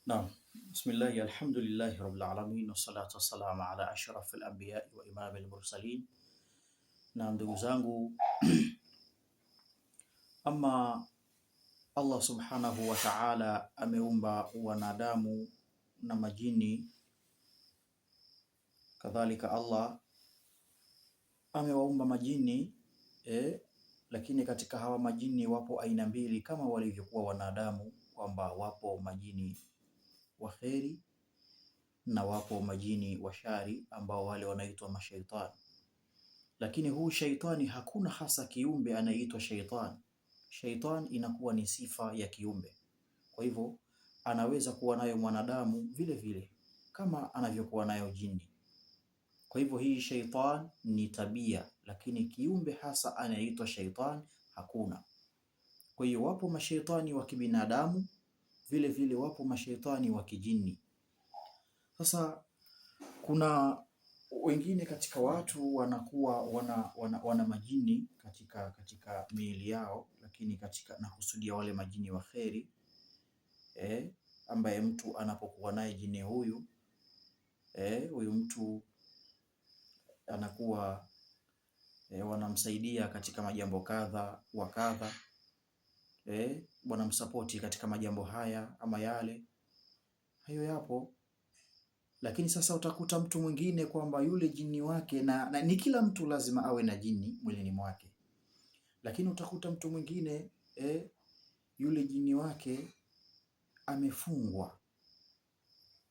Naam, bismillahi alhamdulillahi rabbil alamin wassalatu wassalamu ala ashrafil anbiya'i wa imamil mursalin. Na ndugu zangu, ama Allah subhanahu wa ta'ala ameumba wanadamu na majini, kadhalika Allah amewaumba majini lakini katika hawa majini wapo aina mbili kama walivyokuwa wanadamu, kwamba wapo majini wa kheri na wapo majini wa shari ambao wale wanaitwa mashaitani. Lakini huu shaitani, hakuna hasa kiumbe anayeitwa shaitani. Shaitani inakuwa ni sifa ya kiumbe, kwa hivyo anaweza kuwa nayo mwanadamu vile vile kama anavyokuwa nayo jini. Kwa hivyo hii shaitani ni tabia, lakini kiumbe hasa anayeitwa shaitani hakuna. Kwa hiyo wapo mashaitani wa kibinadamu, vile vile wapo mashaitani wa kijini. Sasa kuna wengine katika watu wanakuwa wana majini katika miili yao, lakini nakusudia wale majini wa kheri ambaye mtu anapokuwa naye jini huyu mtu anakuwa wanamsaidia katika majambo kadha wa kadha, wanamsapoti katika majambo haya ama yale, hayo yapo. Lakini sasa utakuta mtu mwingine kwamba yule jini wake na ni kila mtu lazima awe na jini mwilini mwake, lakini utakuta mtu mwingine yule jini wake amefungwa,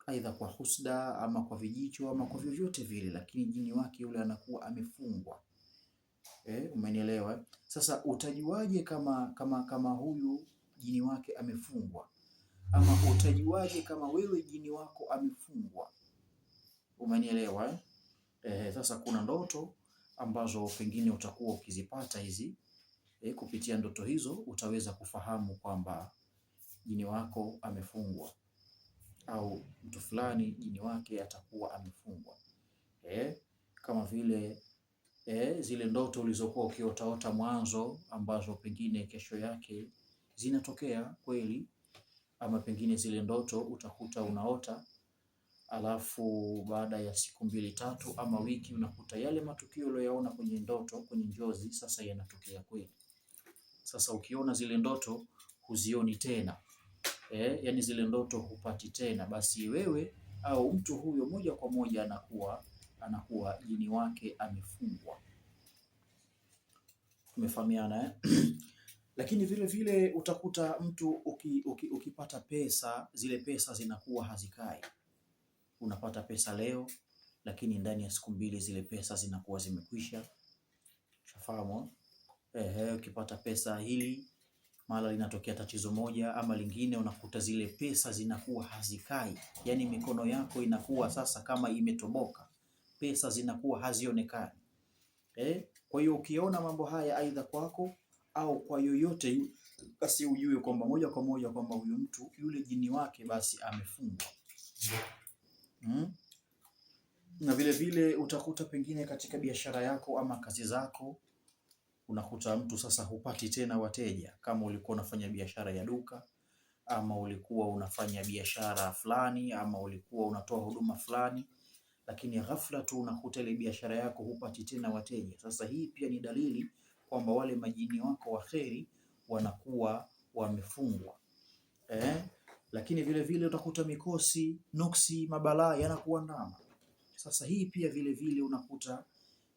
aidha kwa husda ama kwa vijicho ama kwa vyovyote vile, lakini jini wake yule anakuwa amefungwa. Umenielewa? Sasa utajuaje kama huyu jini wake amefungwa, ama utajuaje kama wewe jini wako amefungwa? Umenielewa? Sasa kuna ndoto ambazo pengine utakuwa ukizipata hizi, kupitia ndoto hizo utaweza kufahamu kwamba jini wako amefungwa, au mtu fulani jini wake atakuwa amefungwa. Kama vile zile ndoto ulizokuwa ukiotaota mwanzo, ambazo pengine kesho yake zinatokea kweli, ama pengine zile ndoto utakuta unaota alafu baada ya siku 2-3 ama wiki unakuta yale matukio uliyoyaona kwenye ndoto, kwenye njozi, sasa yanatokea kweli. Sasa ukiona zile ndoto huzioni tena, yani zile ndoto hupati tena, basi wewe au mtu huyo moja kwa moja anakuwa jini wake amefungwa. Tumefahamiana Lakini vile vile utakuta mtu ukipata pesa, zile pesa zinakuwa hazikai. Unapata pesa leo, lakini ndani ya siku 2 zile pesa zinakuwa zimekwisha. Shafahamu? Ukipata pesa hili, mara linatokea tatizo moja ama lingine, unakuta zile pesa zinakuwa hazikai. Yani mikono yako inakuwa sasa kama imetoboka, pesa zinakuwa hazionekani. Kwa hiyo ukiona mambo haya aidha kwako au kwa yoyote, basi ujue kwamba moja kwa moja kwamba huyu mtu yule jini wake basi amefungwa. Na vile vile utakuta pengine katika biashara yako ama kazi zako, unakuta mtu sasa hupati tena wateja. Kama ulikuwa unafanya biashara ya duka, ama ulikuwa unafanya biashara fulani, ama ulikuwa unatoa huduma fulani, lakini ghafla tu unakuta ile biashara yako hupati tena wateja. Sasa hii pia ni dalili kwamba wale majini wako wa kheri wanakuwa wamefungwa. Lakini vile vile utakuta mikosi, nuksi, mabalaa yanakuandama. Sasa hii pia vile vile unakuta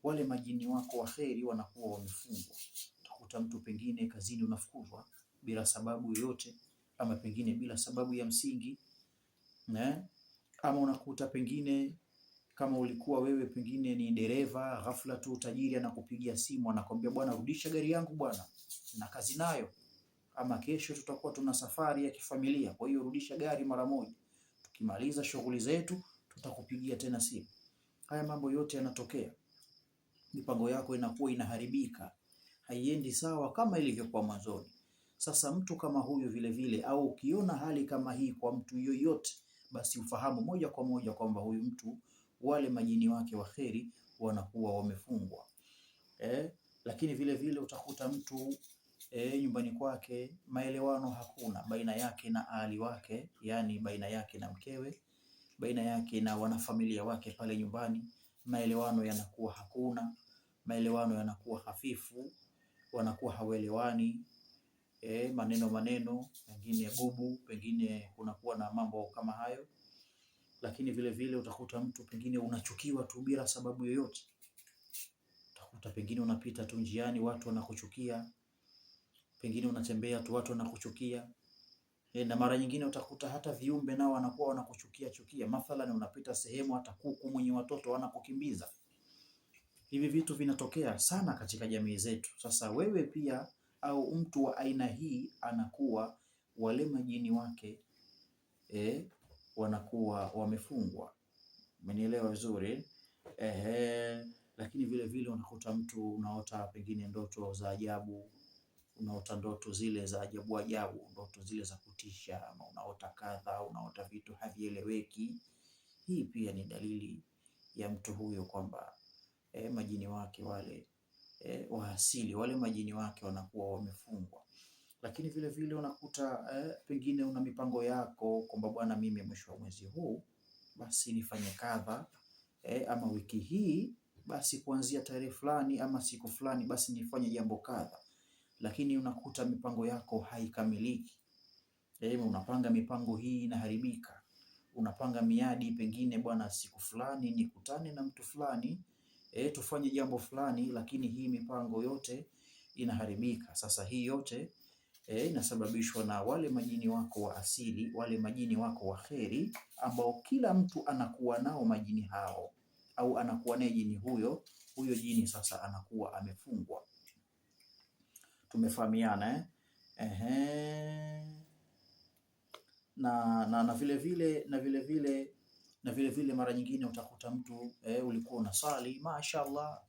wale majini wako wa kheri wanakuwa wamefungwa. Utakuta mtu pengine kazini unafukuzwa bila sababu yoyote, ama pengine bila sababu ya msingi, ama unakuta pengine kama ulikuwa wewe pengine ni dereva, ghafla tu tajiri anakupigia simu anakwambia, bwana rudisha gari yangu bwana, na kazi nayo, ama kesho tutakuwa tuna safari ya kifamilia, kwa hiyo rudisha gari mara moja, tukimaliza shughuli zetu tutakupigia tena simu. Haya mambo yote yanatokea, mipango yako inakuwa inaharibika, haiendi sawa kama ilivyokuwa mwanzoni. Sasa mtu kama huyu vile vile, au ukiona hali kama hii kwa mtu yoyote, basi ufahamu moja kwa moja kwamba huyu mtu wale majini wake wa kheri wanakuwa wamefungwa. Lakini vile vile utakuta mtu nyumbani kwake maelewano hakuna baina yake na ahali wake, yani baina yake na mkewe, baina yake na wanafamilia wake pale nyumbani, maelewano yanakuwa hakuna, maelewano yanakuwa hafifu, wanakuwa hawelewani, maneno pengine bubu, pengine kunakuwa na mambo kama hayo. Lakini vile vile utakuta mtu pengine unachukiwa tu bila sababu yoyote. Utakuta pengine unapita tu njiani watu wanakuchukia, pengine unatembea tu watu wanakuchukia. Na mara nyingine utakuta hata viumbe nao wanakuwa wanakuchukia. Mathalan unapita sehemu hata kuku mwenye watoto wanakukimbiza. Hivi vitu vinatokea sana katika jamii zetu. Sasa wewe pia au mtu wa aina hii anakuwa wale majini wake wanakuwa wamefungwa. Umenielewa vizuri? Lakini vile vile unakuta mtu unaota pengine ndoto za ajabu, unaota ndoto zile za ajabu, ndoto zile za kutisha, ama unaota kadha, unaota vitu havieleweki. Hii pia ni dalili ya mtu huyo kwamba majini wake wale wa asili, wale majini wake wanakuwa wamefungwa. Lakini vile vile unakuta pengine una mipango yako kwamba bwana, mimi mwisho wa mwezi huu basi nifanye kadha, ama wiki hii basi kuanzia tarehe fulani ama siku fulani basi nifanye jambo kadha, lakini unakuta mipango yako haikamiliki. Unapanga mipango hii inaharibika. Unapanga miadi, pengine bwana, siku fulani nikutane na mtu fulani, tufanye jambo fulani, lakini hii mipango yote inaharibika. Sasa hii yote inasababishwa na wale majini wako wa asili, wale majini wako wa kheri, ambao kila mtu anakuwa nao majini hao, au anakuwa naye jini huyo jini sasa anakuwa amefungwa. Tumefahamiana na vile vile mara nyingine utakuta mtu ulikuwa unasali, mashaallah,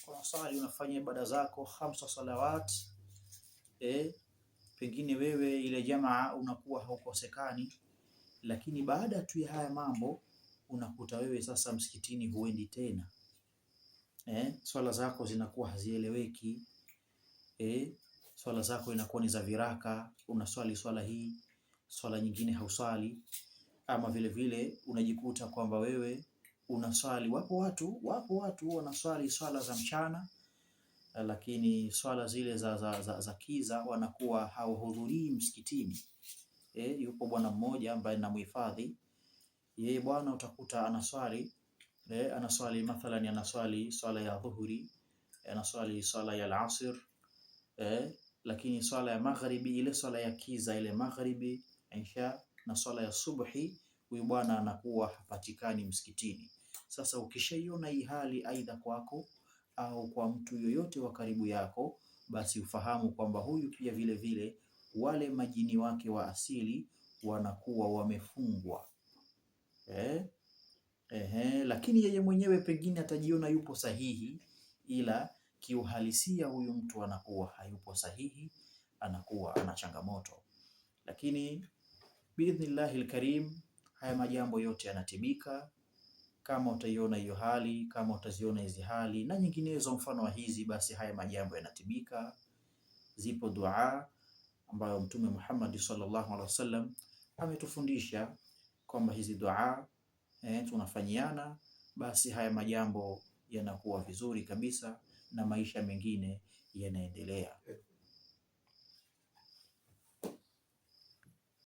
unasali unafanya ibada zako 5 salawat, pengine wewe ile jamaa unakuwa haukosekani, lakini baada tu ya haya mambo unakuta wewe sasa msikitini huendi tena. Swala zako zinakuwa hazieleweki. Swala zako inakuwa ni za viraka, unaswali swala hii, swala nyingine hauswali. Ama vile vile unajikuta kwamba wewe unaswali, wapo watu wanaswali swala za mchana, lakini swala zile za kiza wanakuwa hawahudhurii msikitini. Yupo bwana mmoja ambaye namhifadhi, yeye bwana utakuta anaswali mathalan anaswali swala ya dhuhuri, anaswali swala ya al-asr, lakini swala ya magharibi, ile swala ya kiza, ile magharibi, isha na swala ya subhi, huyu bwana anakuwa hapatikani msikitini. Sasa ukishaiona hii hali aidha kwako au kwa mtu yoyote wa karibu yako, basi ufahamu kwamba huyu pia vile vile wale majini wake wa asili wanakuwa wamefungwa. Lakini yeye mwenyewe pengine atajiona yupo sahihi, ila kiuhalisia huyu mtu anakuwa hayupo sahihi, anakuwa ana changamoto. Lakini biidhnillahil karim, haya majambo yote yanatibika. Kama utaiona hiyo hali, kama utaziona hizi hali na nyinginezo mfano wa hizi, basi haya majambo yanatibika. Zipo dua ambayo Mtume Muhammad sallallahu alaihi wasallam ametufundisha kwamba hizi dua tunafanyiana, basi haya majambo yanakuwa vizuri kabisa na maisha mengine yanaendelea.